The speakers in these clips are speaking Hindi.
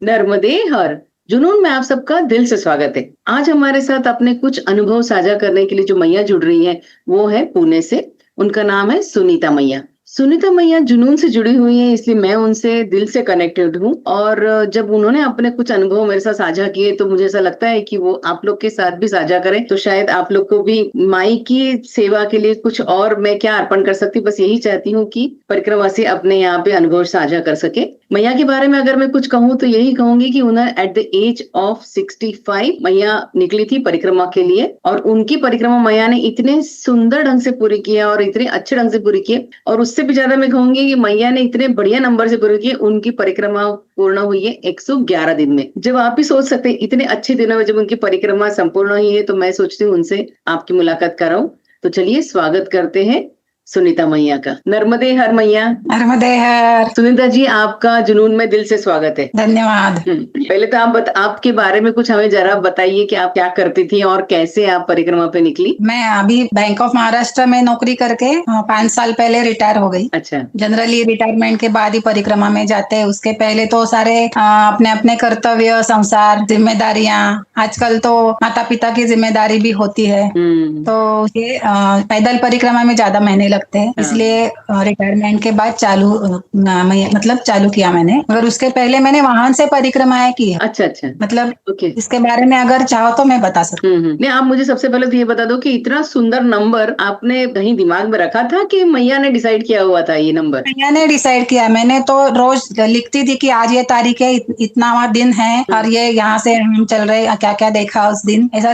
नर्मदे हर जुनून में आप सबका दिल से स्वागत है। आज हमारे साथ अपने कुछ अनुभव साझा करने के लिए जो मैया जुड़ रही हैं, वो है पुणे से। उनका नाम है सुनीता मैया। सुनीता मैया जुनून से जुड़ी हुई हैं, इसलिए मैं उनसे दिल से कनेक्टेड हूँ। और जब उन्होंने अपने कुछ अनुभव मेरे साथ साझा किए तो मुझे ऐसा लगता है कि वो आप लोग के साथ भी साझा करें, तो शायद आप लोग को भी माई की सेवा के लिए कुछ और मैं क्या अर्पण कर सकती हूँ। बस यही चाहती हूँ कि परिक्रमा से अपने यहाँ पे अनुभव साझा कर सके। मैया के बारे में अगर मैं कुछ कहूँ तो यही कहूंगी कि उन्हें एट द एज ऑफ 65 मैया निकली थी परिक्रमा के लिए, और उनकी परिक्रमा मैया ने इतने सुंदर ढंग से पूरी किया और इतने अच्छे ढंग से पूरी की। और उससे भी ज्यादा मैं कहूंगी कि मैया ने इतने बढ़िया नंबर से पूरी की, उनकी परिक्रमा पूर्ण हुई है 111 दिन में। जब आप भी सोच सकते हैं इतने अच्छे दिनों में जब उनकी परिक्रमा संपूर्ण हुई है, तो मैं सोचती हूँ उनसे आपकी मुलाकात कराऊं। तो चलिए स्वागत करते हैं सुनीता मैया का। नर्मदे हर मैया। नर्मदे हर। सुनीता जी, आपका जुनून में दिल से स्वागत है। धन्यवाद। पहले तो आप आपके बारे में कुछ हमें जरा बताइए कि आप क्या करती थी और कैसे आप परिक्रमा पे निकली। मैं अभी बैंक ऑफ महाराष्ट्र में नौकरी करके 5 साल पहले रिटायर हो गई। अच्छा। जनरली रिटायरमेंट के बाद ही परिक्रमा में जाते हैं। उसके पहले तो सारे अपने अपने कर्तव्य, संसार, जिम्मेदारियां, आजकल तो माता पिता की जिम्मेदारी भी होती है, तो ये पैदल परिक्रमा में ज्यादा महीने लगते हैं, इसलिए रिटायरमेंट के बाद चालू किया मैंने। मगर उसके पहले मैंने वाहन से परिक्रमाएं की है। अच्छा अच्छा। मतलब ओके। इसके बारे में अगर चाहो तो मैं बता सकती हूँ। नहीं, आप मुझे सबसे पहले तो ये बता दो कि इतना सुंदर नंबर आपने कहीं दिमाग में रखा था कि मैया ने डिसाइड किया हुआ था ये नंबर। मैया ने डिसाइड किया। मैंने तो रोज लिखती थी कि आज ये तारीख है, इतना दिन है, और ये यहाँ से हम चल रहे, क्या क्या देखा उस दिन। ऐसा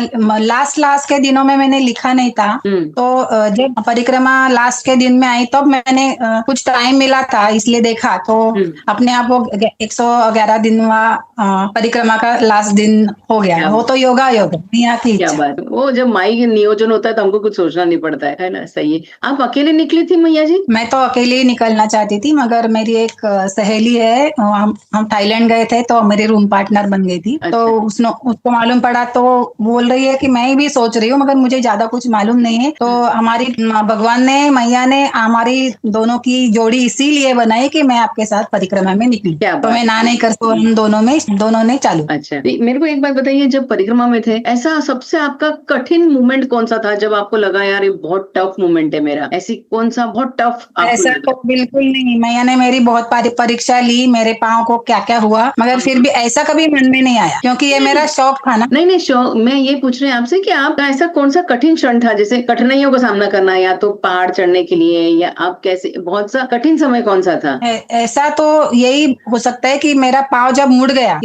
लास्ट के दिनों में मैंने लिखा नहीं था। तो जब परिक्रमा लास्ट के दिन में आई तब मैंने कुछ टाइम मिला था इसलिए देखा, तो अपने आप वो 111 दिनवा परिक्रमा का लास्ट दिन हो गया। वो तो योग मैया की क्या इच्छा। बात है। वो जब माई के नियोजन होता है तो हमको कुछ सोचना नहीं पड़ता है ना। सही है। आप अकेले निकली थी मैया जी? मैं तो अकेले ही निकलना चाहती थी, मगर मेरी एक सहेली है, हम थाईलैंड गए थे तो मेरी रूम पार्टनर बन गई थी। अच्छा। तो उसको मालूम पड़ा तो बोल रही है कि मैं भी सोच रही हूँ, मगर मुझे ज्यादा कुछ मालूम नहीं है। तो हमारी भगवान ने, मैया ने हमारी दोनों की जोड़ी इसीलिए बनाई कि मैं आपके साथ परिक्रमा में निकली। तो मैं ना नहीं कर सकती, हम दोनों ने चालू। अच्छा, मेरे को एक बात बताइए, जब परिक्रमा में थे ऐसा सबसे आपका कठिन मोमेंट कौन सा था जब आपको लगा यार ये बहुत टफ मोमेंट है मेरा? ऐसी कौन सा बहुत टफ ऐसा तो बिल्कुल नहीं। मैया ने मेरी बहुत परीक्षा ली, मेरे पाँव को क्या क्या हुआ, मगर फिर भी ऐसा कभी मन में नहीं आया, क्योंकि ये मेरा शौक था ना। नहीं शौक, मैं ये पूछ रही हूँ आपसे कि आपका ऐसा कौन सा कठिन क्षण था, जैसे कठिनाइयों का सामना करना, या तो पहाड़ चढ़ने के लिए, या आप कैसे, बहुत सा कठिन समय कौन सा था? ऐसा तो यही हो सकता है कि मेरा पाँव जब मुड़ गया,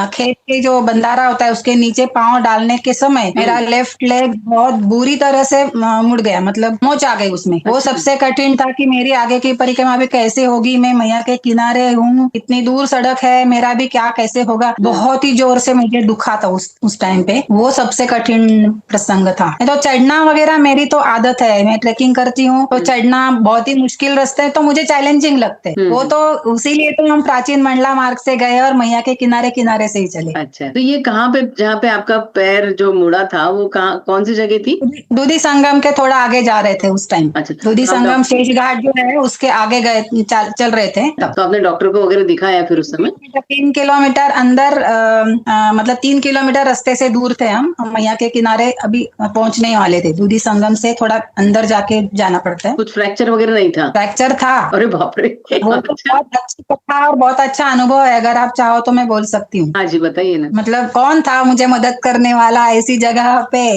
खेत के जो बंधारा होता है उसके नीचे पाँव डालने के समय मेरा लेफ्ट लेग बहुत बुरी तरह से मुड़ गया, मतलब मोच आ गई उसमें। वो सबसे कठिन था कि मेरी आगे की परिक्रमा भी कैसे होगी। मैं मैया के किनारे हूँ, इतनी दूर सड़क है, मेरा भी क्या कैसे होगा। बहुत ही जोर से मुझे दुखा था उस टाइम पे। वो सबसे कठिन प्रसंग था। तो चढ़ना वगैरह मेरी तो आदत है, मैं ट्रेकिंग करती हूँ, तो चढ़ना बहुत ही मुश्किल रास्ते हैं तो मुझे चैलेंजिंग लगते हैं। वो तो इसीलिए तो हम प्राचीन मंडला मार्ग से गए और मैया के किनारे किनारे से ही चले। अच्छा, तो ये कहाँ पे, जहाँ पे आपका पैर जो मुड़ा था, वो कहाँ, कौन सी जगह थी? दूधी संगम के थोड़ा आगे जा रहे थे उस टाइम। अच्छा, दूधी संगम शेष घाट जो है उसके आगे गए, चल रहे थे। तो आपने डॉक्टर को वगैरह दिखाया फिर उस समय? 3 किलोमीटर अंदर, मतलब 3 किलोमीटर रास्ते से दूर थे हम मैया के किनारे अभी पहुंचने वाले थे। दूधी संगम से थोड़ा अंदर जाके जाना पड़ता है। कुछ फ्रैक्चर वगैरह नहीं था? फ्रैक्चर था। अरे बाप रे। वो तो बहुत अच्छी कथा और बहुत अच्छा अनुभव है, अगर आप चाहो तो मैं बोल सकती हूँ। हाँ जी, बताइए ना। मतलब कौन था मुझे मदद करने वाला ऐसी जगह पे?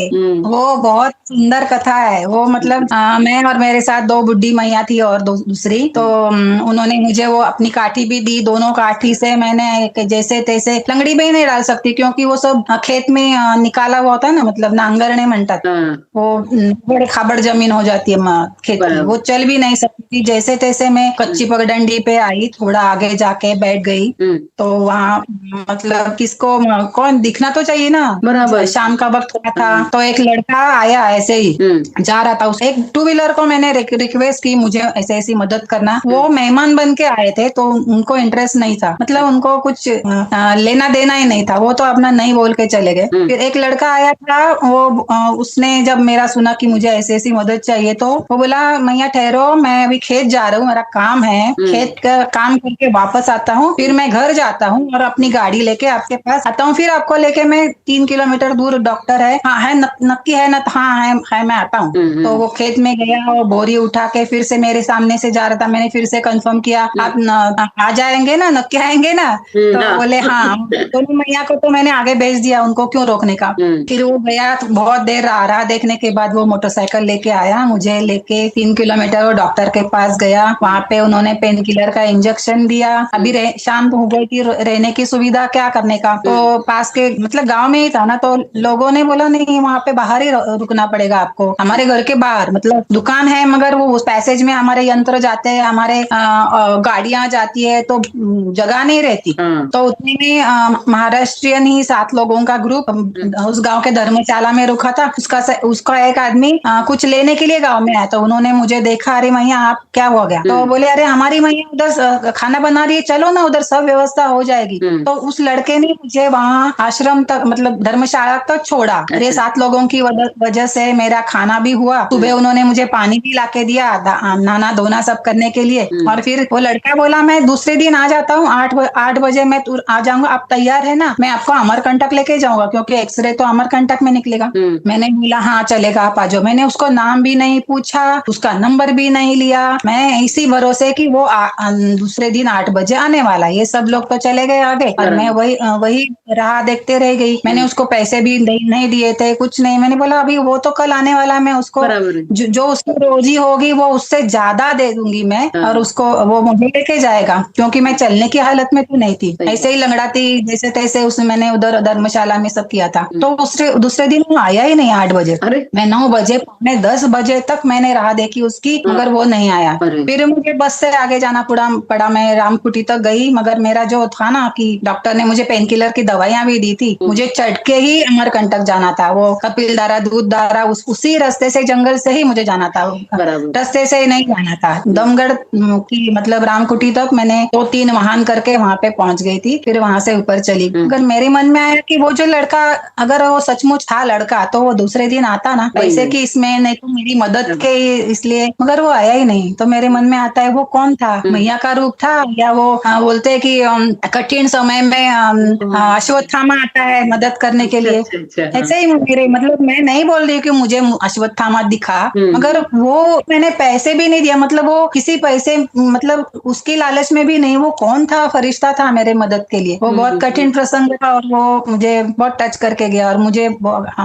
वो बहुत सुंदर कथा है वो। मतलब मैं और मेरे साथ 2 बुड्ढी मैया थी और दूसरी, तो उन्होंने मुझे वो अपनी काठी भी दी। दोनों काठी से मैंने जैसे तैसे, लंगड़ी में ही नहीं डाल सकती क्योंकि वो सब खेत में निकाला हुआ होता है ना, मतलब नांगरने म्हणतात, वो बड़े खाबड़ जमीन हो जाती है खेत की, वो चल भी नहीं सकती। जैसे तैसे मैं कच्ची पगडंडी पे आई, थोड़ा आगे जाके बैठ गई। तो वहाँ मतलब किसको, कौन दिखना तो चाहिए ना, बराबर। शाम का वक्त हुआ था, तो एक लड़का आया ऐसे ही जा रहा था। उसे एक 2 व्हीलर को मैंने रिक्वेस्ट की मुझे ऐसे ऐसी मदद करना। वो मेहमान बन के आए थे तो उनको इंटरेस्ट नहीं था, मतलब उनको कुछ लेना देना ही नहीं था, वो तो अपना नहीं बोल के चले गए। फिर एक लड़का आया था, वो उसने जब मेरा सुना कि मुझे ऐसी ऐसी मदद चाहिए तो वो बोला मैया ठहरो, मैं अभी खेत जा रहा हूँ, मेरा काम है, खेत का काम करके वापस आता हूँ, फिर मैं घर जाता हूँ और अपनी गाड़ी लेके आपके पास आता हूँ, फिर आपको लेके मैं 3 किलोमीटर दूर डॉक्टर है, हाँ है नक्की है ना, हाँ है मैं आता हूँ। तो वो खेत में गया और बोरी उठा के फिर से मेरे सामने से जा रहा था, मैंने फिर से कंफर्म किया आप आ जाएंगे ना, नक्की आएंगे ना, तो बोले हाँ। दोनों मैया को तो मैंने आगे भेज दिया, उनको क्यों रोकने का। फिर वो गया तो बहुत देर रहा देखने के बाद वो मोटरसाइकिल लेके आया, मुझे लेके 3 किलोमीटर वो डॉक्टर के पास गया, वहां पे उन्होंने पेन किलर का इंजेक्शन दिया। अभी शाम हो गई थी, रहने की सुविधा क्या करने का, तो पास के मतलब गांव में ही था ना, तो लोगों ने बोला नहीं वहां पे बाहर ही रुकना पड़ेगा आपको, हमारे घर के बाहर, मतलब दुकान है मगर वो उस पैसेज में हमारे यंत्र जाते हैं, हमारे गाड़ियां जाती है, तो जगह नहीं रहती। तो उतने में महाराष्ट्रियन ही 7 लोगों का ग्रुप उस गांव के धर्मशाला में रुका था। उसका एक आदमी कुछ लेने के लिए गांव में आया, तो उन्होंने मुझे देखा, अरे मैया आप क्या हो गया, तो बोले अरे हमारी मैया उधर खाना बना रही है, चलो ना उधर सब व्यवस्था हो जाएगी। तो उस लड़के ने मुझे वहाँ आश्रम तक मतलब धर्मशाला तक छोड़ा। अरे 7 लोगों की वजह से मेरा खाना भी हुआ, सुबह उन्होंने मुझे पानी भी लाके दिया, नहाना धोना सब करने के लिए। और फिर वो लड़का बोला मैं दूसरे दिन आ जाता हूँ, 8 बजे मैं आ जाऊंगा, आप तैयार है ना, मैं आपको अमरकंटक लेके जाऊंगा, क्योंकि एक्सरे तो अमरकंटक में निकलेगा। मैंने बोला हाँ चलेगा आप आ जाओ। मैंने उसको नाम भी नहीं पूछा, उसका नंबर भी नहीं लिया, मैं इसी भरोसे कि वो दूसरे दिन 8 बजे आने वाला। ये सब लोग तो चले गए आगे और मैं वही राह देखते रह गई। मैंने उसको पैसे भी नहीं दिए थे, कुछ नहीं। मैंने बोला अभी वो तो कल आने वाला, मैं उसको जो उसकी रोजी होगी वो उससे ज्यादा दे दूंगी मैं, और उसको वो मुझे लेके जाएगा, क्योंकि मैं चलने की हालत में तो नहीं थी, ऐसे ही लंगड़ाती जैसे तैसे उसने मैंने उधर धर्मशाला में सब किया था। तो दूसरे दिन वो आया ही नहीं 8 बजे। मैं 9 बजे 9:45 तक मैंने राह देखी उसकी, मगर वो नहीं आया। फिर मुझे बस से आगे जाना पड़ा। मैं रामकुटी तक गई, मगर मेरा जो था ना कि डॉक्टर ने मुझे पेन किलर की दवाइयां भी दी थी, मुझे चढ़ के ही अमरकंटक जाना था। वो कपिल धारा दूध धारा उसी रास्ते से जंगल से ही मुझे जाना था, रास्ते से नहीं जाना था। दमगढ़ की मतलब रामकुटी तक मैंने 2-3 वाहन करके वहां पे पहुंच गई थी, फिर वहां से ऊपर चली। अगर मेरे मन में आया कि वो जो लड़का अगर वो सचमुच था लड़का, तो वो दूसरे दिन आता ना, ऐसे कि इसमें नहीं तो मेरी मदद के इसलिए, मगर वो आया ही नहीं। तो मेरे मन में आता है वो कौन था, मैया का रूप था, या वो बोलते हैं कि कठिन समय में अश्वत्थामा आता है मदद करने के लिए। ऐसे ही मेरे मतलब मैं नहीं बोल रही कि मुझे अश्वत्थामा दिखा, मगर वो मैंने पैसे भी नहीं दिया, मतलब वो किसी पैसे मतलब उसकी लालच में भी नहीं, वो कौन था, फरिश्ता था मेरे मदद के लिए। वो बहुत कठिन प्रसंग था और वो मुझे बहुत टच करके गया, और मुझे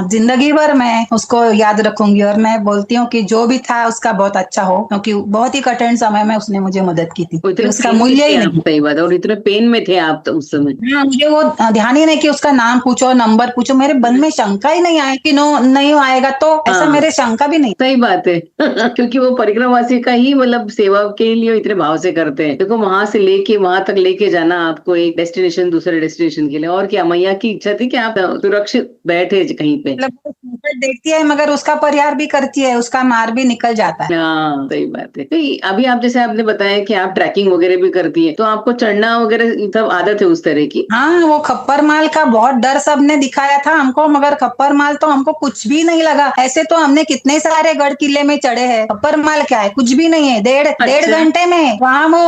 जिंदगी भर मैं उसको याद रखूंगी। और मैं बोलती हूँ कि जो भी था उसका बहुत अच्छा हो, क्योंकि बहुत ही कठिन समय में उसने मुझे मदद की थी, उसका मूल्य ही नहीं। सही बात है। और इतने पेन में थे आप तो उस समय। हाँ, मुझे वो ध्यान ही नहीं कि उसका नाम पूछो नंबर पूछो, मेरे मन में शंका ही नहीं आया कि नहीं आएगा, तो ऐसा मेरे शंका भी नहीं। सही बात है क्योंकि वो परिक्रमावासी का ही मतलब सेवा के लिए इतने भाव से करते हैं। देखो वहां से लेके वहां तक लेके जाना आपको, एक डेस्टिनेशन दूसरे डेस्टिनेशन के लिए, और क्या मैया की इच्छा थी कि आप सुरक्षित बैठे कहीं पे। मतलब देखती है मगर उसका परिहार भी करती है, उसका मार भी निकल जाता है। हाँ सही बात है। तो अभी आप जैसे आपने बताया कि आप ट्रैकिंग वगैरह भी करती है, तो आपको चढ़ना वगैरह सब आदत है उस तरह की। हाँ, वो खप्पर माल का बहुत डर सबने दिखाया था हमको, मगर खप्पर माल तो हमको कुछ भी नहीं लगा। ऐसे तो हमने कितने सारे गढ़ किले में चढ़े हैं, खप्पर माल क्या है, कुछ भी नहीं है। डेढ़ घंटे में वहाँ वो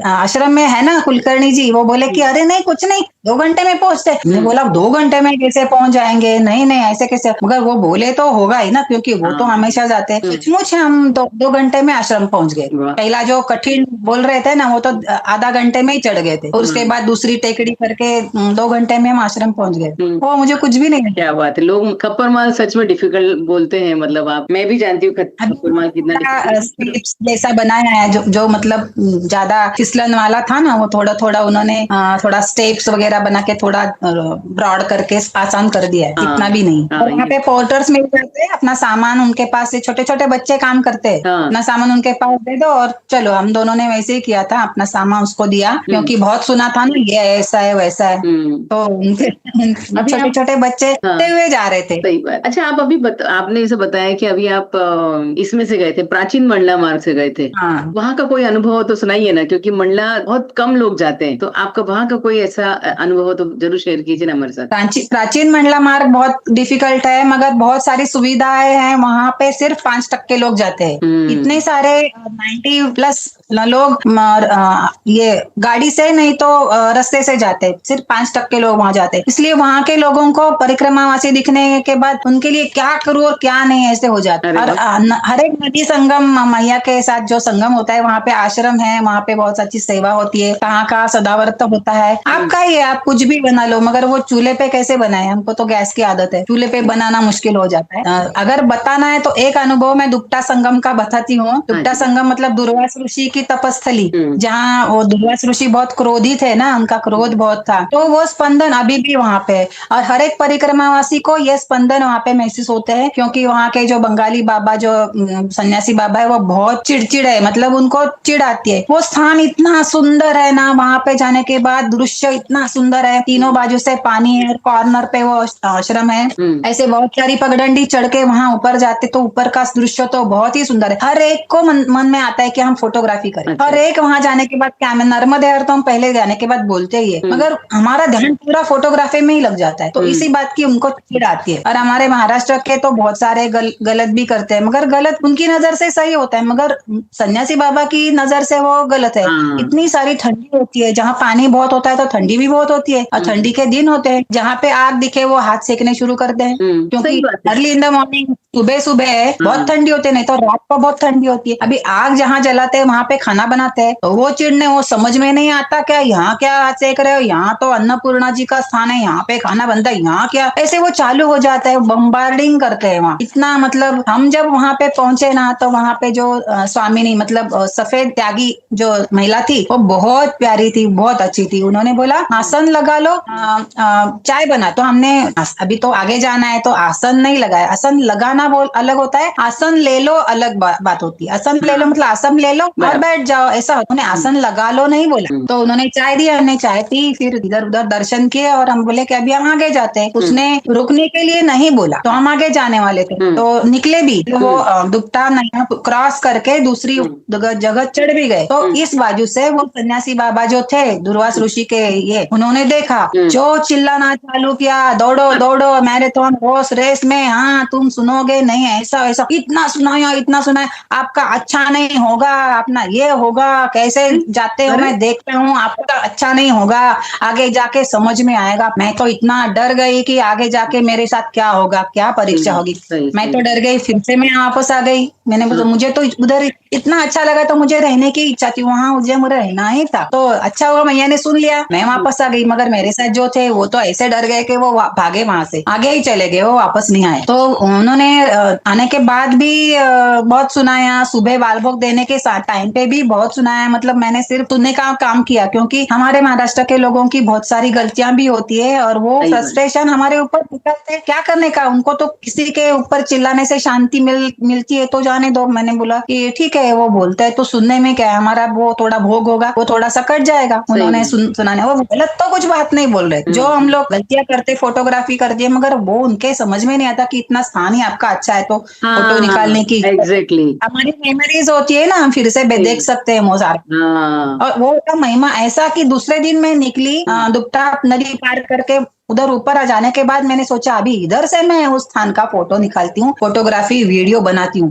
आश्रम में है ना कुलकर्णी जी, वो बोले कि अरे नहीं कुछ नहीं, 2 घंटे में पहुंचते। मैंने बोला 2 घंटे में कैसे पहुंच जाएंगे, नहीं ऐसे कैसे, मगर वो बोले तो होगा ही ना, क्योंकि वो तो हमेशा जाते हैं। सचमुच हम 2 घंटे में आश्रम पहुंच गए। पहला जो कठिन बोल रहे थे ना, वो तो आधा घंटे में ही चढ़ गए थे, और उसके बाद दूसरी टेकड़ी करके 2 घंटे में हम आश्रम पहुंच गए। वो मुझे कुछ भी नहीं। क्या बात है, लोग खप्पर माल सच में डिफिकल्ट बोलते हैं। मतलब आप, मैं भी जानती हूँ खप्पर माल कितना स्टेप्स जैसा बनाया है, जो मतलब ज्यादा फिसलन वाला था ना, वो थोड़ा उन्होंने थोड़ा स्टेप्स वगैरह बना के थोड़ा ब्रॉड करके आसान कर दिया है, इतना भी नहीं। और यहाँ पे पोर्टर्स मिल जाते हैं, अपना सामान उनके पास से, छोटे छोटे बच्चे काम करते हैं, अपना सामान उनके पास दे दो और चलो। हम दोनों ने वैसे ही किया था, अपना सामान उसको दिया, क्योंकि बहुत सुना था ना ये ऐसा है वैसा है, तो छोटे छोटे बच्चे हुए जा रहे थे। सही बात। अच्छा, आप अभी आपने इसे बताया कि अभी आप इसमें से गए थे, प्राचीन मंडला मार्ग से गए थे। वहाँ का कोई अनुभव तो सुनाइए ना, क्योंकि मंडला बहुत कम लोग जाते हैं, तो आपका वहाँ का कोई ऐसा अनुभव हो तो जरूर शेयर कीजिए ना हमारे साथ। प्राचीन मंडला मार्ग बहुत डिफिकल्ट है, मगर बहुत सारी सुविधाएं हैं वहां पे। सिर्फ 5% लोग जाते हैं। इतने सारे 90+ लोग ये गाड़ी से नहीं तो रास्ते से जाते हैं। सिर्फ 5% लोग वहां जाते हैं। इसलिए वहां के लोगों को परिक्रमावासी दिखने के बाद उनके लिए क्या करूँ और क्या नहीं ऐसे हो जाता है। और हर एक नदी संगम मैया के साथ जो संगम होता है, वहां पे आश्रम है, वहां पे बहुत अच्छी सेवा होती है। कहाँ सदाव्रत होता है। आपका ही है, आप कुछ भी बना लो, मगर वो चूल्हे पे कैसे बनाए? हमको तो गैस की आदत है, चूल्हे पे बनाना मुश्किल हो जाता है। अगर बताना है तो एक अनुभव मैं दुपटा संगम का बताती हूँ। दुपटा संगम मतलब दुर्वास ऋषि की तपस्थली, जहाँ वो दुर्वास ऋषि बहुत क्रोधित है ना, उनका क्रोध बहुत था। तो वो स्पंदन अभी भी वहां पे है और हर एक परिक्रमावासी को ये स्पंदन वहां पे महसूस होते हैं, क्योंकि वहां के जो बंगाली बाबा, जो सन्यासी बाबा है, वो बहुत चिड़चिड़ है, मतलब उनको चिढ़ आती है। वो स्थान इतना सुंदर है ना, वहां पे जाने के बाद दृश्य इतना सुंदर है। तीनों बाजू से पानी है, कॉर्नर पे वो आश्रम है। ऐसे बहुत सारी पगडंडी चढ़ के वहां ऊपर जाते तो ऊपर का दृश्य तो बहुत ही सुंदर है। हर एक को मन में आता है कि हम फोटोग्राफी करें। हर एक वहां जाने के बाद क्या, नर्मदे हर तो हम पहले जाने के बाद बोलते ही है, मगर हमारा ध्यान पूरा फोटोग्राफी में ही लग जाता है। तो इसी बात की उनको चिढ़ आती है। और हमारे महाराष्ट्र के तो बहुत सारे गलत भी करते हैं, मगर गलत उनकी नजर से सही होता है, मगर सन्यासी बाबा की नजर से वो गलत है। इतनी सारी ठंडी होती है, जहाँ पानी बहुत होता है तो ठंडी भी बहुत होती है। और ठंडी के दिन होते हैं, जहाँ पे आग दिखे वो हाथ सेकने शुरू करते हैं, क्योंकि अर्ली इन द मॉर्निंग, सुबह सुबह बहुत ठंडी होती है, नहीं तो रात को बहुत ठंडी होती है। अभी आग जहाँ जलाते हैं वहां पे खाना बनाते हैं, तो वो चिड़ने, वो समझ में नहीं आता क्या यहाँ क्या हाथ सेक रहे हो, यहाँ तो अन्नपूर्णा जी का स्थान है, यहाँ पे खाना बनता है, यहाँ क्या, ऐसे वो चालू हो जाता है, बम्बार्डिंग करते हैं वहाँ इतना। मतलब हम जब वहां पे पहुंचे ना, तो वहां पे जो स्वामिनी, मतलब सफेद त्यागी जो महिला थी, वो बहुत प्यारी थी, बहुत अच्छी थी। उन्होंने बोला आसन लगा लो, चाय बना। तो हमने अभी तो आगे जाना है तो आसन नहीं लगाया। आसन लगाना अलग होता है, आसन ले लो अलग बात होती है। आसन ले लो मतलब आसन ले लो और बैठ जाओ, ऐसा होता है। आसन लगा लो नहीं बोला। तो उन्होंने चाय दी, हमने चाय पी, फिर इधर उधर दर्शन किए और हम बोले कि अभी हम आगे जाते हैं। उसने रुकने के लिए नहीं बोला, तो हम आगे जाने वाले थे, तो निकले भी। तो वो दुपटा नैया क्रॉस करके दूसरी जगह चढ़ भी गए। तो इस बाजू से वो सन्यासी बाबा जो थे दुर्वास ऋषि के, ये उन्होंने देखा, जो चिल्लाना चालू किया, दौड़ो दौड़ो मैराथन हॉर्स रेस में, हाँ तुम सुनोगे नहीं, ऐसा ऐसा इतना सुनाया, आपका अच्छा नहीं होगा, अपना ये होगा, कैसे जाते हो मैं देखता हूँ, आपका अच्छा नहीं होगा, आगे जाके समझ में आएगा। मैं तो इतना डर गई कि आगे जाके मेरे साथ क्या होगा, क्या परीक्षा होगी। मैं तो डर गई, फिर से मैं वापस आ गई। मैंने बोला मुझे तो उधर इतना अच्छा लगा, तो मुझे रहने की इच्छा थी वहां, मुझे रहना ही था। तो अच्छा हुआ मैया ने सुन लिया, मैं वापस आ गई। मगर मेरे साथ जो थे वो तो ऐसे डर गए कि वो भागे, वहां से आगे ही चले गए, वो वापस नहीं आए। तो उन्होंने आने के बाद भी बहुत सुनाया, सुबह बालभोग देने के टाइम पे भी बहुत सुनाया। मतलब मैंने सिर्फ सुनने का काम किया, क्योंकि हमारे महाराष्ट्र के लोगों की बहुत सारी गलतियां भी होती है और वो फ्रस्ट्रेशन हमारे ऊपर निकलते हैं। क्या करने का, उनको तो किसी के ऊपर चिल्लाने से शांति मिलती है तो जाने दो। मैंने बोला कि ठीक है, वो बोलता है तो सुनने में क्या है, हमारा वो थोड़ा भोग होगा, वो थोड़ा सा कट जाएगा। उन्होंने सुनाने, वो गलत तो कुछ बात नहीं बोल रहे, जो हम लोग गलतियां करते, फोटोग्राफी करते हैं, मगर वो उनके समझ में नहीं आता कि इतना स्थान ही आपका अच्छा है तो फोटो निकालने की एग्जैक्टली हमारी मेमोरीज होती है ना, हम फिर से देख सकते हैं वो सारा। और वो का महिमा ऐसा कि दूसरे दिन मैं निकली, दुपटा नदी पार करके उधर ऊपर आ जाने के बाद मैंने सोचा अभी इधर से मैं उस स्थान का फोटो निकालती हूँ, फोटोग्राफी वीडियो बनाती हूँ।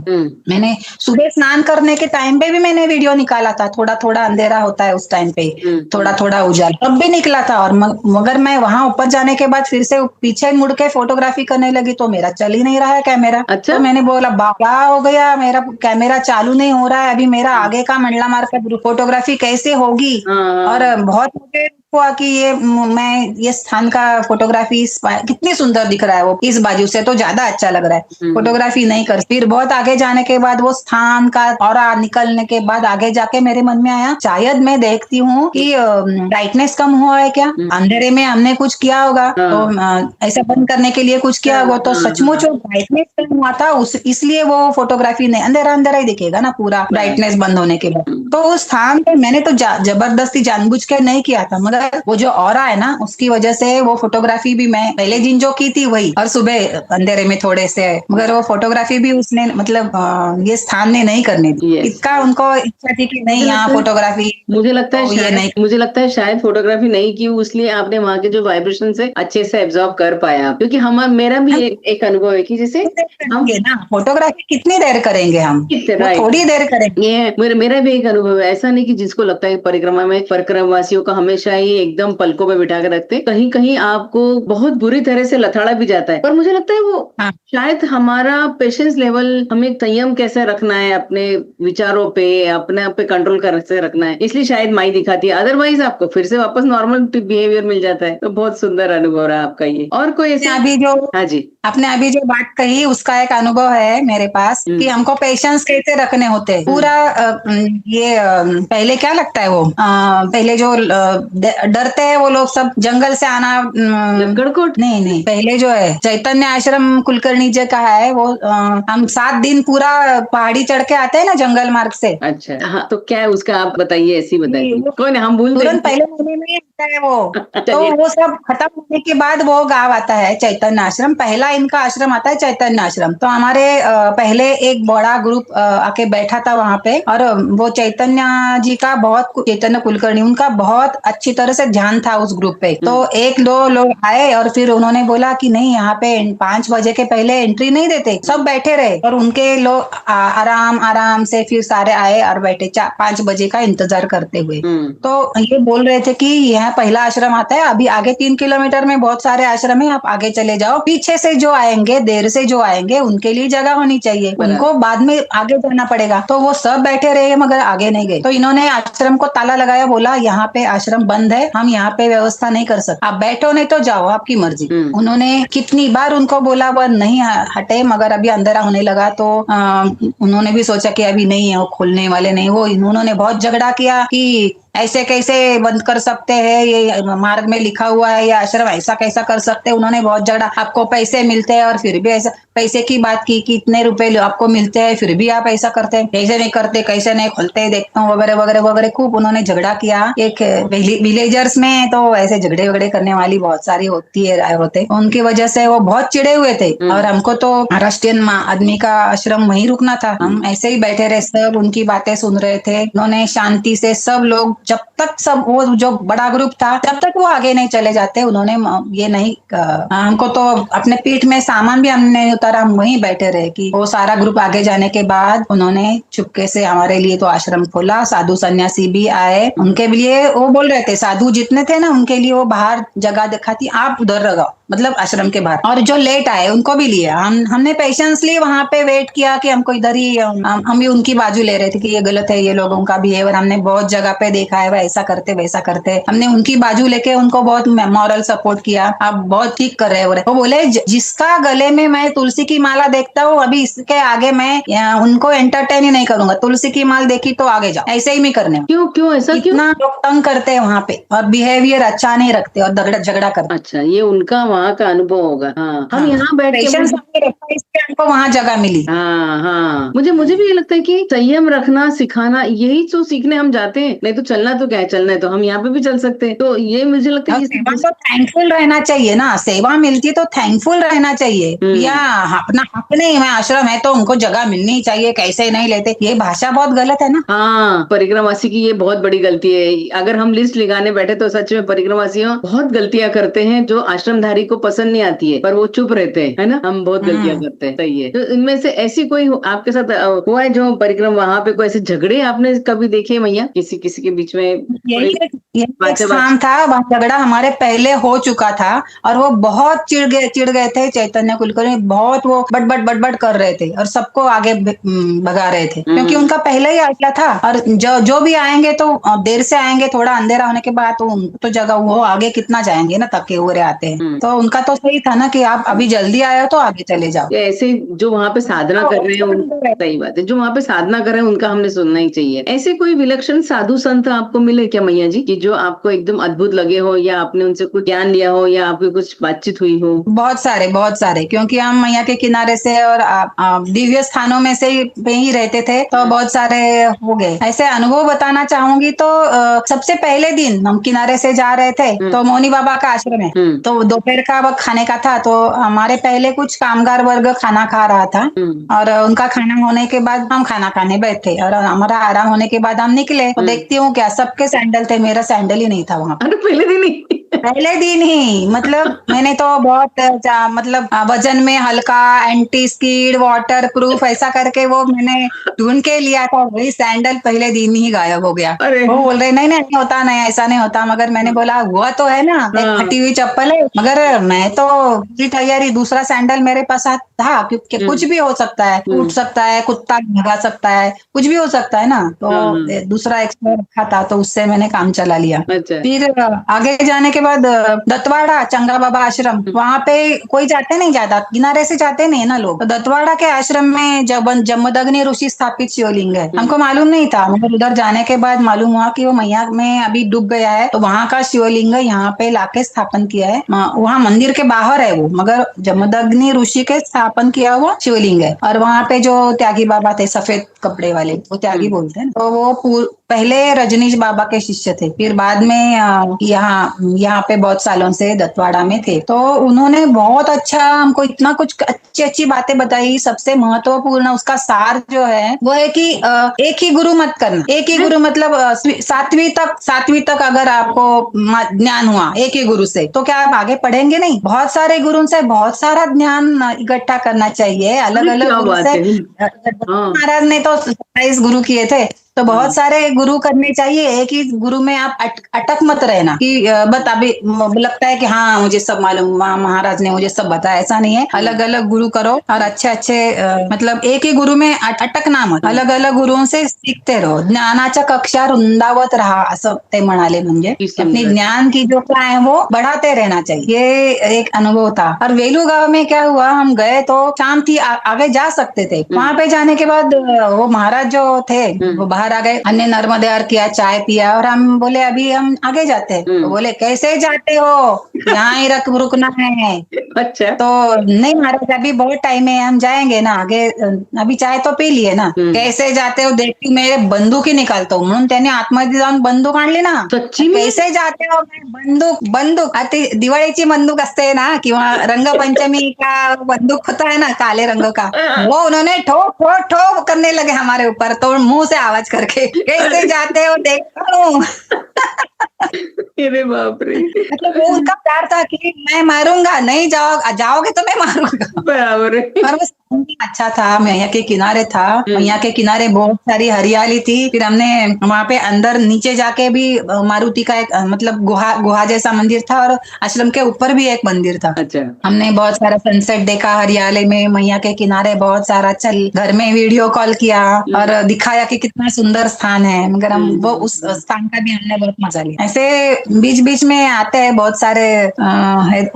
मैंने सुबह स्नान करने के टाइम पे भी मैंने वीडियो निकाला था, थोड़ा थोड़ा अंधेरा होता है उस टाइम पे, थोड़ा थोड़ा उजाला तब भी निकला था। और मगर मैं वहां ऊपर जाने के बाद फिर से पीछे मुड़ के फोटोग्राफी करने लगी तो मेरा चल ही नहीं रहा है कैमरा। अच्छा? तो मैंने बोला बाबा हो गया, मेरा कैमरा चालू नहीं हो रहा है, अभी मेरा आगे का मंडला मार्ग का फोटोग्राफी कैसे होगी। और बहुत मुझे हुआ कि ये मैं ये स्थान का फोटोग्राफी कितनी सुंदर दिख रहा है, वो इस बाजू से तो ज्यादा अच्छा लग रहा है, फोटोग्राफी नहीं कर। फिर बहुत आगे जाने के बाद वो स्थान का और निकलने के बाद आगे जाके मेरे मन में आया शायद मैं देखती हूँ कि ब्राइटनेस कम हुआ है क्या, अंधेरे में हमने कुछ किया होगा, तो ऐसा बंद करने के लिए कुछ किया होगा। तो सचमुच वो ब्राइटनेस कम हुआ था, इसलिए वो फोटोग्राफी नहीं, अंधेरा अंधेरा ही दिखेगा ना पूरा ब्राइटनेस बंद होने के बाद। तो उस स्थान पे मैंने तो जबरदस्ती जानबूझ के नहीं किया था, मगर मगर वो जो ऑरा है ना, उसकी वजह से वो फोटोग्राफी भी मैं पहले दिन जो की थी वही, और सुबह अंधेरे में थोड़े से, मगर वो फोटोग्राफी भी उसने मतलब ये स्थान ने नहीं करने दी। Yes. इतना उनको इच्छा थी कि नहीं मुझे यहाँ लगता है फोटोग्राफी मुझे लगता है तो ये नहीं शायद मुझे लगता है शायद फोटोग्राफी नहीं की, इसलिए आपने वहां के जो वाइब्रेशन से अच्छे से एब्जॉर्ब कर पाया। क्योंकि मेरा भी हम एक अनुभव है कि जैसे कितनी देर हम करेंगे ना, फोटोग्राफी कितनी देर करेंगे हम, वो राइट, थोड़ी देर करेंगे। ये है मेरा भी एक अनुभव है। ऐसा नहीं कि जिसको लगता है परिक्रमा में परिक्रमवासियों का हमेशा ही एकदम पलकों पे बिठा के रखते, कहीं कहीं आपको बहुत बुरी तरह से लथाड़ा भी जाता है। पर मुझे लगता है वो हाँ शायद हमारा पेशेंस लेवल, हमें संयम कैसे रखना है अपने विचारों पे, अपने आप पे कंट्रोल कैसे रखना है, इसलिए शायद माई दिखाती है। अदरवाइज आपको फिर से वापस नॉर्मल बिहेवियर मिल जाता है। तो बहुत सुंदर अनुभव रहा आपका ये। और कोई ऐसे? अभी जो हाँ जी। आपने अभी जो बात कही उसका एक अनुभव है मेरे पास कि हमको पेशेंस कैसे रखने होते हैं पूरा। ये पहले क्या लगता है वो पहले जो डरते हैं वो लोग सब जंगल से आना, गड़कोट नहीं नहीं, पहले जो है चैतन्य आश्रम कुलकर्णी जी का है वो, हम 7 दिन पूरा पहाड़ी चढ़ के आते हैं ना जंगल मार्ग से। अच्छा, हाँ, तो क्या है उसका, आप बताइए, ऐसी बताइए। वो कोई नहीं, हम भूल तुरंत देंगे। पहले महीने में ही आता है वो। तो चलिए। वो सब खत्म होने के बाद वो गांव आता है चैतन्य आश्रम, पहला इनका आश्रम आता है चैतन्य आश्रम। तो हमारे पहले एक बड़ा ग्रुप आके बैठा था वहां पे, और वो चैतन्य जी का बहुत, चैतन्य कुलकर्णी उनका बहुत अच्छी तरह से ध्यान था उस ग्रुप पे। तो 1-2 लोग आए और फिर उन्होंने बोला कि नहीं, यहाँ पे 5 बजे के पहले एंट्री नहीं देते, सब बैठे रहे। और उनके लोग आराम आराम से फिर सारे आए और बैठे 5 बजे का इंतजार करते हुए। तो ये बोल रहे थे कि यहाँ पहला आश्रम आता है, अभी आगे 3 किलोमीटर में बहुत सारे आश्रम है, आप आगे चले जाओ, पीछे से जो आएंगे, देर से जो आएंगे, उनके लिए जगह होनी चाहिए, उनको बाद में आगे जाना पड़ेगा। तो वो सब बैठे रहे मगर आगे नहीं गए। तो इन्होंने आश्रम को ताला लगाया, बोला यहाँ पे आश्रम बंद है, हम यहाँ पे व्यवस्था नहीं कर सकते, आप बैठो नहीं तो जाओ, आपकी मर्जी। उन्होंने कितनी बार उनको बोला, वह नहीं हटे, मगर अभी अंधेरा होने लगा तो उन्होंने भी सोचा कि अभी नहीं है, वो खोलने वाले नहीं। वो उन्होंने बहुत झगड़ा किया कि ऐसे कैसे बंद कर सकते हैं, ये मार्ग में लिखा हुआ है ये आश्रम, ऐसा कैसा कर सकते हैं। उन्होंने बहुत झगड़ा, आपको पैसे मिलते हैं और फिर भी ऐसा, पैसे की बात की कि इतने रुपए आपको मिलते हैं फिर भी आप ऐसा करते हैं, कैसे नहीं करते, कैसे नहीं खोलते, देखता हूँ, वगैरह वगैरह वगैरह। खूब उन्होंने झगड़ा किया। एक विलेजर्स में तो ऐसे झगड़े वगड़े करने वाली बहुत सारी होती है, होते, उनकी वजह से वो बहुत चिड़े हुए थे। और हमको तो महाराष्ट्रियन आदमी का आश्रम वहीं रुकना था, हम ऐसे ही बैठे रहे, सब उनकी बातें सुन रहे थे। उन्होंने शांति से सब लोग, जब तक सब वो जो बड़ा ग्रुप था जब तक वो आगे नहीं चले जाते, उन्होंने ये नहीं हमको तो अपने पीठ में सामान भी हमने नहीं उतारा, हम वहीं बैठे रहे कि वो सारा ग्रुप आगे जाने के बाद उन्होंने चुपके से हमारे लिए तो आश्रम खोला। साधु सन्यासी भी आए, उनके लिए वो बोल रहे थे, साधु जितने थे ना उनके लिए वो बाहर जगह दिखाती, आप उधर रहो, मतलब आश्रम के बाहर। और जो लेट आए उनको भी लिया, हमने पेशेंसली वहां पे वेट किया कि हमको इधर ही, हम भी उनकी बाजू ले रहे थे कि ये गलत है, ये लोगों का बिहेवियर हमने बहुत जगह पे देखा है, ऐसा करते वैसा करते, हमने उनकी बाजू लेके उनको बहुत मॉरल सपोर्ट किया, आप बहुत ठीक कर रहे हो। वो बोले जिसका गले में मैं तुलसी की माला देखता हूँ, अभी इसके आगे मैं उनको एंटरटेन ही नहीं करूंगा, तुलसी की माला देखी तो आगे जाओ, ऐसे ही मैं करने। क्यों क्यों ऐसा क्यों? इतना लोग तंग करते हैं वहाँ पे और बिहेवियर अच्छा नहीं रखते और झगड़ा करते। अच्छा, ये उनका वहाँ का अनुभव होगा। हाँ, हम यहाँ बैठ के पेशेंस रखा, इसलिए हमको वहाँ जगह मिली। हाँ हाँ, मुझे भी ये लगता है कि संयम रखना सिखाना, यही तो सीखने हम जाते हैं। नहीं तो चलना तो क्या है, चलना है तो हम यहाँ पे भी चल सकते हैं। तो ये मुझे लगता है कि सेवा तो थैंकफुल रहना चाहिए ना, सेवा मिलती है तो थैंकफुल रहना चाहिए। या अपना हक नहीं, मैं आश्रम है तो उनको जगह मिलनी चाहिए, कैसे नहीं लेते, ये भाषा बहुत गलत है ना। हाँ, परिक्रमावासी की ये बहुत बड़ी गलती है। अगर हम लिस्ट लगाने बैठे तो सच में परिक्रमावासियों बहुत गलतियां करते हैं जो आश्रमधारी को पसंद नहीं आती है, पर वो चुप रहते हैं, है ना। हम बहुत गलतियां करते हैं, सही है। तो इनमें से ऐसी कोई आपके साथ हुआ है जो परिक्रम, वहां पे कोई ऐसे झगड़े आपने कभी देखे मैया, किसी के बीच में? यही एक स्थान था, वहाँ झगड़ा हमारे पहले हो चुका था और वो बहुत चिढ़ गए थे। चैतन्य कुलकर्णी बहुत वो बट कर रहे थे और सबको आगे भगा रहे थे, क्योंकि उनका पहले ही आइडिया था। और जो भी आएंगे तो देर से आएंगे, थोड़ा अंधेरा होने के बाद तो जगह, वो आगे कितना जाएंगे ना, थके हुए आते हैं। तो उनका तो सही था ना कि आप अभी जल्दी आए हो तो आगे चले जाओ। ऐसे जो वहाँ पे साधना कर रहे हैं सही बात है, जो वहाँ पे साधना कर रहे हैं उनका हमने सुनना ही चाहिए। ऐसे कोई विलक्षण साधु संत आपको मिले क्या मैया जी, कि जो आपको एकदम अद्भुत लगे हो, या आपने उनसे कुछ ज्ञान लिया हो, या आपकी कुछ बातचीत हुई हो? बहुत सारे, क्योंकि हम मैया के किनारे से और दिव्य स्थानों में से पे ही रहते थे, तो बहुत सारे हो गए। ऐसे अनुभव बताना चाहूंगी तो सबसे पहले दिन हम किनारे से जा रहे थे, तो मौनी बाबा का आश्रम है, तो दोपहर का वक्त खाने का था, तो हमारे पहले कुछ कामगार वर्ग खाना खा रहा था, और उनका खाना होने के बाद हम खाना खाने बैठे, और हमारा आराम होने के बाद हम निकले, तो देखती हूँ क्या सबके सैंडल थे, मेरा सैंडल ही नहीं था वहाँ पे। अरे पहले दिन ही पहले दिन ही, मतलब मैंने तो बहुत मतलब वजन में हल्का, एंटी स्कीड, वाटर प्रूफ ऐसा करके वो मैंने ढूंढ के लिया था, वही सैंडल पहले दिन ही गायब हो गया। अरे वो बोल रहे नहीं नहीं होता, नहीं ऐसा नहीं होता, मगर मैंने बोला हुआ तो है ना, एक फटी हुई चप्पल है, मगर मैं तो पूरी तैयारी, दूसरा सैंडल मेरे पास था, क्योंकि कुछ भी हो सकता है, टूट सकता है, कुत्ता भगा सकता है, कुछ भी हो सकता है ना, तो दूसरा एक्स्ट्रा रखा था, तो उससे मैंने काम चला लिया। फिर आगे जाने के बाद दत्तवाड़ा चंगा बाबा आश्रम, वहाँ पे कोई जाते नहीं, ज्यादा किनारे से जाते नहीं ना लोग, तो दत्तवाड़ा के आश्रम में जमदग्नि ऋषि स्थापित शिवलिंग है, हमको मालूम नहीं था, मगर उधर जाने के बाद मालूम हुआ कि वो मैया में अभी डूब गया है, तो वहाँ का शिवलिंग यहाँ पे लाके स्थापन किया है, वहाँ मंदिर के बाहर है वो, मगर जमदग्नि ऋषि के स्थापन किया हुआ शिवलिंग है। और वहाँ पे जो त्यागी बाबा थे सफेद कपड़े वाले, वो त्यागी बोलते हैं, तो वो पहले रजनीश बाबा के शिष्य थे, फिर बाद में यहाँ पे बहुत सालों से दत्तवाड़ा में थे, तो उन्होंने बहुत अच्छा हमको इतना कुछ अच्छी अच्छी बातें बताई। सबसे महत्वपूर्ण उसका सार जो है वो है कि एक ही गुरु मत करना, एक ही गुरु मतलब सातवीं तक अगर आपको ज्ञान हुआ एक ही गुरु से, तो क्या आप आगे पढ़ेंगे नहीं, बहुत सारे गुरु से बहुत सारा ज्ञान इकट्ठा करना चाहिए, अलग अलग गुरु से। महाराज ने तो 27 गुरु किए थे, तो बहुत सारे गुरु करने चाहिए, एक ही गुरु में आप अटक मत रहना कि बस अभी लगता है कि हाँ मुझे सब मालूम, महाराज ने मुझे सब बताया, ऐसा नहीं है, अलग अलग गुरु करो, और अच्छे अच्छे मतलब एक ही गुरु में अटकना मत, अलग अलग गुरुओं से सीखते रहो, ज्ञानाच्या कक्षा रुंदावत रहा, असं ते म्हणाले, म्हणजे अपनी ज्ञान की जो क्या है वो बढ़ाते रहना चाहिए, ये एक अनुभव था। और वेलू गांव में क्या हुआ, हम गए तो शाम थी, आगे जा सकते थे, वहां पे जाने के बाद वो महाराज जो थे वो बाहर आ गए, हमने नर्मदे अर्घ किया, चाय पिया, और हम बोले अभी हम आगे जाते हैं, तो बोले कैसे जाते हो, यहाँ ही रुकना है। अच्छा, तो नहीं महाराज अभी बहुत टाइम है, हम जाएंगे ना आगे, अभी चाय तो पी लिए ना, कैसे जाते हो, देखती मेरे बंदूक ही निकालतो, म्हणून त्याने आतमध्ये जाऊन बंदूक आणली ना, सच्ची में कैसे जाते हो, बंदूक आता दिवाळीची बंदूक असते ना, किंवा रंगपंचमी का बंदूक होता है ना काले रंग का, वो उन्होंने ठो ठो ठो करने लगे हमारे ऊपर, तो मुंह से आवाज करके कैसे जाते हो देखता हूँ। अरे बाप रे, मतलब वो उनका प्यार था कि मैं मारूंगा, नहीं जाओगे तो मैं मारूंगा, बराबर है। और वो अच्छा था, मैया के किनारे था, मैया के किनारे बहुत सारी हरियाली थी। फिर हमने वहाँ पे अंदर नीचे जाके भी मारुति का एक मतलब गुहा जैसा मंदिर था, और आश्रम के ऊपर भी एक मंदिर था। अच्छा, हमने बहुत सारा सनसेट देखा हरियाली में, मैया के किनारे बहुत सारा, चल घर में वीडियो कॉल किया और दिखाया कि कितना सुंदर स्थान है, मगर हम वो उस स्थान का भी हमने बहुत मजा लिया। ऐसे बीच बीच में आते हैं बहुत सारे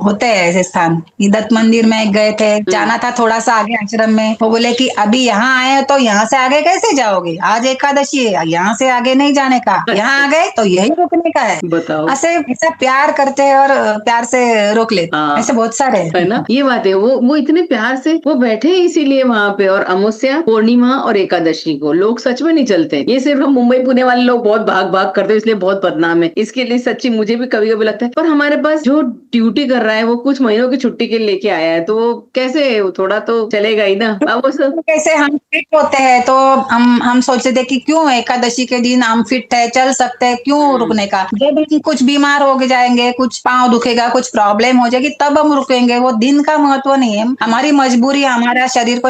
होते हैं ऐसे स्थान। दत्त मंदिर में गए थे, जाना था थोड़ा सा आगे आश्रम में, वो बोले कि अभी यहाँ आए तो यहाँ से आगे कैसे जाओगे, आज एकादशी है, यहाँ से आगे नहीं जाने का, यहाँ आ गए तो यही रुकने का है। बताओ, ऐसा प्यार करते हैं और प्यार से रोक लेते, ऐसे बहुत सारे है ना, ये बात है, वो इतने प्यार से वो बैठे हैं इसीलिए वहां पे। और अमावस्या, पूर्णिमा और एकादशी को लोग सच में नहीं चलते, ये सिर्फ हम मुंबई पुणे वाले लोग बहुत भाग भाग करते हैं, इसलिए बहुत बदनाम है। इसके लिए सच्ची मुझे भी कभी कभी लगता है, पर हमारे पास जो ड्यूटी कर रहा है वो कुछ महीनों की छुट्टी के लिए लेके आया है, तो वो कैसे थोड़ा तो चलेगा ही ना। अब वो सब कैसे हम फिट होते हैं, तो हम सोचते थे कि क्यों एकादशी के दिन हम फिट है, चल सकते हैं, क्यों रुकने का। जब हम कुछ बीमार हो जाएंगे, कुछ पाँव दुखेगा, कुछ प्रॉब्लम हो जाएगी, तब हम रुकेंगे। वो दिन का महत्व नहीं है, हमारी मजबूरी, हमारा शरीर को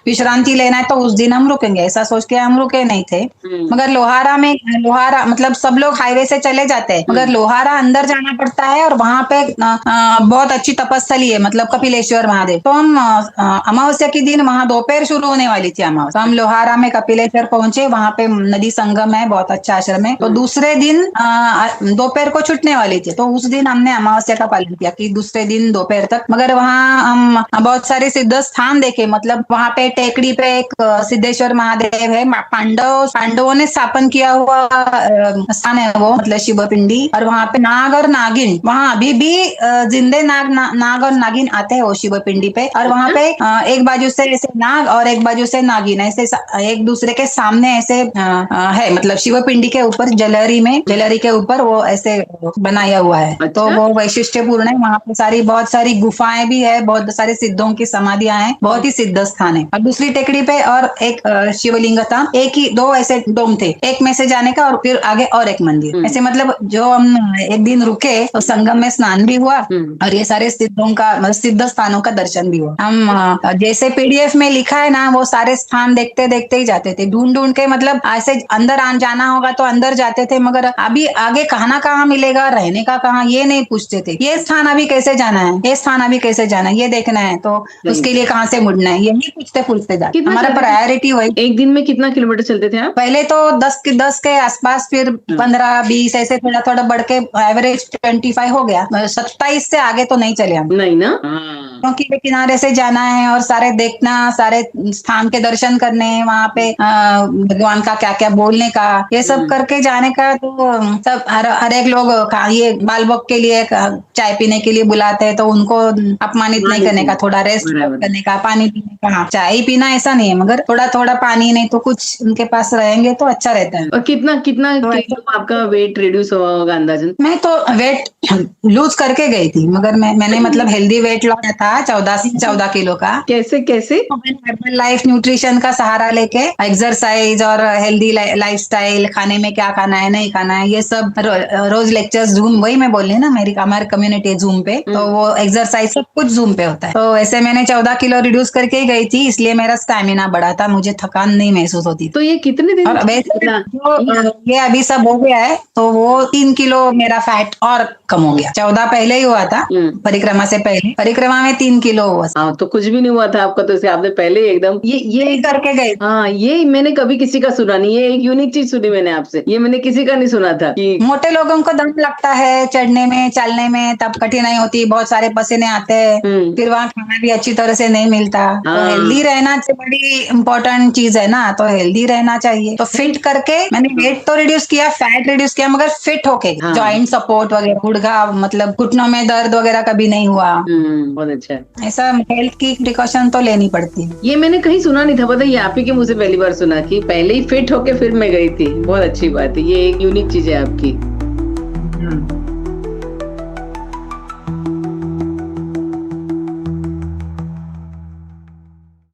विश्रांति लेना है, तो उस दिन हम रुकेंगे, ऐसा सोच के हम रुके नहीं थे। मगर लोहारा मतलब सब लोग हाईवे से चले जाते हैं, मगर लोहारा अंदर जाना पड़ता है, और वहां पे बहुत अच्छी तपस्या स्थली है, मतलब कपिलेश्वर महादेव। तो हम अमावस्या के दिन वहाँ दोपहर शुरू होने वाली थी अमावस्या, तो हम लोहारा में कपिलेश्वर पहुंचे, वहाँ पे नदी संगम है, बहुत अच्छा आश्रम है। तो दूसरे दिन दोपहर को छूटने वाली थी, तो उस दिन हमने अमावस्या का पालन किया कि दूसरे दिन दोपहर तक। मगर वहाँ हम बहुत सारे सिद्ध स्थान देखे, मतलब वहाँ पे टेकड़ी पे एक सिद्धेश्वर महादेव है, पांडवों ने स्थापन किया हुआ स्थान है वो, मतलब शिव पिंडी। और वहाँ पे नाग और नागिन, वहाँ अभी भी जिंदे नाग और नागिन आते हैं वो शिव पिंडी पे। और वहाँ पे एक बाजू से ऐसे नाग और एक बाजू से नागिन ऐसे एक दूसरे के सामने ऐसे है, मतलब शिव पिंडी के ऊपर जलहरी के ऊपर वो ऐसे बनाया हुआ है। अच्छा? तो वो वैशिष्ट्यपूर्ण है। वहाँ पे बहुत सारी गुफाएं भी है, बहुत सारे सिद्धों की समाधियां हैं, बहुत ही सिद्ध स्थान है। और दूसरी टेकड़ी पे और एक शिवलिंग था, एक ही दो ऐसे डोम थे, एक में से जाने का और फिर आगे और एक मंदिर ऐसे। मतलब जो हम एक दिन रुके तो संगम में स्नान भी हुआ और ये सारे सिद्धों का, मतलब सिद्ध स्थानों का दर्शन भी हुआ। हम जैसे पीडीएफ में लिखा है ना, वो सारे स्थान देखते देखते ही जाते थे, ढूंढ के, मतलब ऐसे अंदर जाना होगा तो अंदर जाते थे, मगर अभी आगे कहाँ मिलेगा, रहने का कहाँ, ये नहीं पूछते थे। ये स्थान अभी कैसे जाना है, ये स्थान अभी कैसे जाना है, ये देखना है, तो उसके लिए कहाँ से मुड़ना है, यही पूछते जाते। हमारा प्रायोरिटी वही। एक दिन में कितना किलोमीटर चलते थे आप? पहले तो 10 के आसपास, फिर 15-20 ऐसे थोड़ा बढ़ के एवरेज 25 हो गया। 27 से आगे तो नहीं चले हम। नहीं ना, क्योंकि किनारे से जाना है और सारे देखना, सारे स्थान के दर्शन करने, वहाँ पे भगवान का क्या क्या बोलने का, ये सब करके जाने का। तो सब हर एक लोग ये बालबक के लिए चाय पीने के लिए बुलाते हैं, तो उनको अपमानित नहीं करने का, थोड़ा रेस्ट करने का, पानी पीने का। चाय ही पीना ऐसा नहीं है, मगर थोड़ा पानी, नहीं तो कुछ उनके पास रहेंगे तो अच्छा रहता है। और कितना किलो आपका वेट रिड्यूस हुआ होगा अंदाजन? मैं तो वेट लूज करके गई थी, मगर मैंने मतलब हेल्दी वेट लॉस था 14 किलो का। कैसे? हर्बल लाइफ न्यूट्रिशन का सहारा लेके एक्सरसाइज और हेल्दी लाइफस्टाइल, खाने में क्या खाना है नहीं खाना है, ये सब रोज लेक्चर्स जूम, वही मैं बोल रही हूँ ना, हमारी कम्युनिटी जूम पे, तो वो एक्सरसाइज सब कुछ जूम पे होता है। तो ऐसे मैंने 14 किलो रिड्यूस करके ही गई थी, इसलिए मेरा स्टैमिना बढ़ा था, मुझे थकान नहीं महसूस होती। तो ये कितने दिन? और वैसे जो ये अभी सब हो गया है, तो वो 3 किलो मेरा फैट और कम हो गया। 14 पहले ही हुआ था, परिक्रमा से पहले, परिक्रमा में 3 किलो हुआ। हाँ, तो कुछ भी नहीं हुआ था आपका, तो आपने पहले एकदम ये करके गए। हाँ, ये मैंने कभी किसी का सुना नहीं, ये एक यूनिक चीज सुनी मैंने आपसे, ये मैंने किसी का नहीं सुना था कि मोटे लोगों को दम लगता है चढ़ने में, चलने में, तब कठिनाई होती, बहुत सारे पसीने आते हैं, फिर वहाँ खाना भी अच्छी तरह से नहीं मिलता। तो हेल्दी रहना बड़ी इम्पोर्टेंट चीज है ना, तो हेल्दी रहना चाहिए। तो फिट करके मैंने वेट तो रिड्यूस किया, फैट रिड्यूस किया, मगर फिट होके, जॉइंट सपोर्ट वगैरह, गुड़घा, मतलब घुटनों में दर्द वगैरह कभी नहीं हुआ। बहुत अच्छा है। ऐसा हेल्थ की प्रिकॉशन तो लेनी पड़ती है। ये मैंने कहीं सुना नहीं था, पता है, आप ही के मुंह से पहली बार सुना कि पहले ही फिट होके फिर मैं गई थी। बहुत अच्छी बात है, ये एक यूनिक चीज है आपकी।